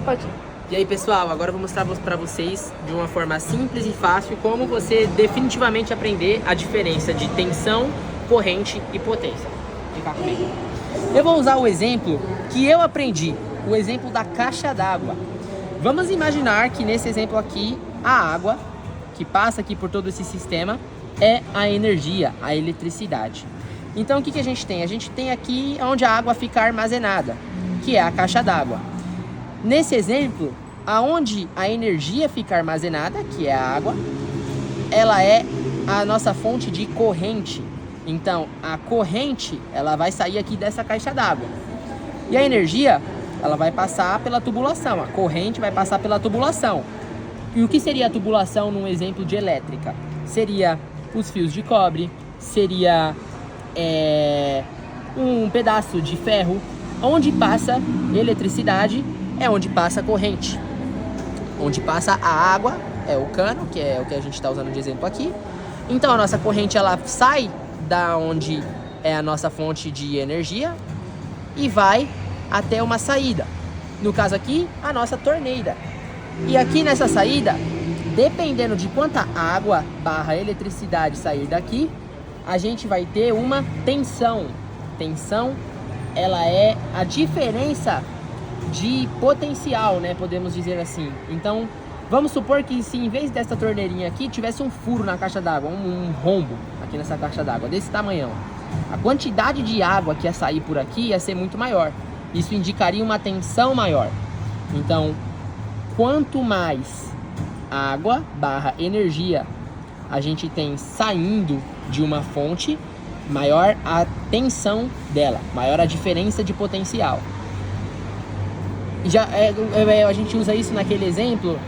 Pode ir. E aí, pessoal, agora eu vou mostrar para vocês de uma forma simples e fácil como você definitivamente aprender a diferença de tensão, corrente e potência. Fica comigo. Eu vou usar o exemplo que eu aprendi, o exemplo da caixa d'água. Vamos imaginar que nesse exemplo aqui, a água que passa aqui por todo esse sistema é a energia, a eletricidade. Então o que a gente tem? A gente tem aqui onde a água fica armazenada, que é a caixa d'água. Nesse exemplo, aonde a energia fica armazenada, que é a água, ela é a nossa fonte de corrente. Então a corrente, ela vai sair aqui dessa caixa d'água. E a energia, ela vai passar pela tubulação, a corrente vai passar pela tubulação. E o que seria a tubulação num exemplo de elétrica? Seria os fios de cobre, seria um pedaço de ferro. Onde passa eletricidade é onde passa a corrente. Onde passa a água é o cano, que é o que a gente está usando de exemplo aqui. Então a nossa corrente, ela sai da onde é a nossa fonte de energia e vai até uma saída. No caso aqui, a nossa torneira. E aqui nessa saída, dependendo de quanta água barra eletricidade sair daqui, a gente vai ter uma tensão. Tensão, ela é a diferença de potencial, né? Podemos dizer assim. Então, vamos supor que se em vez dessa torneirinha aqui, tivesse um furo na caixa d'água, um rombo aqui nessa caixa d'água, desse tamanhão. A quantidade de água que ia sair por aqui ia ser muito maior. Isso indicaria uma tensão maior. Então, quanto mais água barra energia a gente tem saindo de uma fonte, maior a tensão dela, maior a diferença de potencial. Já a gente usa isso naquele exemplo,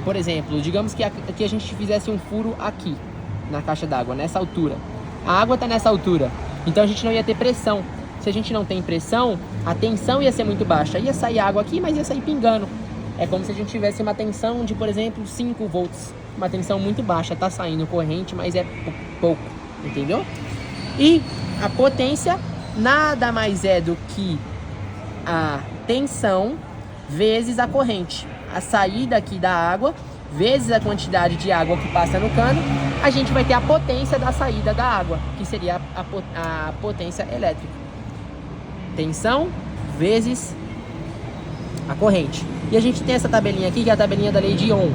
por exemplo, digamos que a gente fizesse um furo aqui na caixa d'água, nessa altura. A água está nessa altura, então a gente não ia ter pressão. Se a gente não tem pressão, a tensão ia ser muito baixa. Ia sair água aqui, mas ia sair pingando. É como se a gente tivesse uma tensão de, por exemplo, 5 volts. Uma tensão muito baixa, tá saindo corrente, mas é pouco, entendeu? E a potência nada mais é do que a tensão vezes a corrente. A saída aqui da água vezes a quantidade de água que passa no cano, a gente vai ter a potência da saída da água, que seria a potência elétrica. Tensão vezes a corrente. E a gente tem essa tabelinha aqui, que é a tabelinha da lei de Ohm.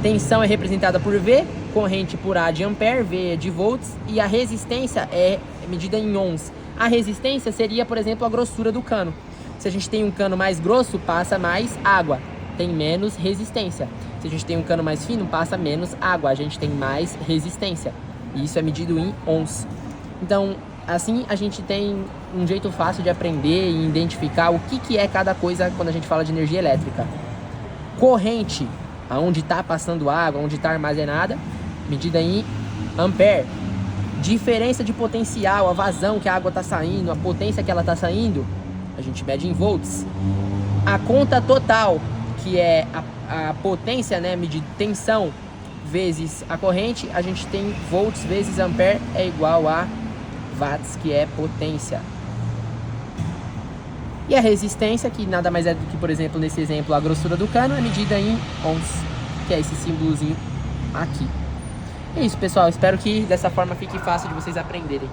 Tensão é representada por V, corrente por A de ampere, V é de volts, e a resistência é medida em ohms. A resistência seria, por exemplo, a grossura do cano. Se a gente tem um cano mais grosso, passa mais água, tem menos resistência. Se a gente tem um cano mais fino, passa menos água, a gente tem mais resistência. E isso é medido em ohms. Então, assim a gente tem um jeito fácil de aprender e identificar o que é cada coisa quando a gente fala de energia elétrica. Corrente, aonde está passando água, onde está armazenada, medida em ampere. Diferença de potencial, a vazão que a água está saindo, a potência que ela está saindo, a gente mede em volts. A conta total, que é a potência, né, medida tensão vezes a corrente, a gente tem volts vezes ampere é igual a watts, que é potência. E a resistência, que nada mais é do que, por exemplo, nesse exemplo, a grossura do cano, é medida em ohms, que é esse símbolozinho aqui. É isso, pessoal. Espero que dessa forma fique fácil de vocês aprenderem.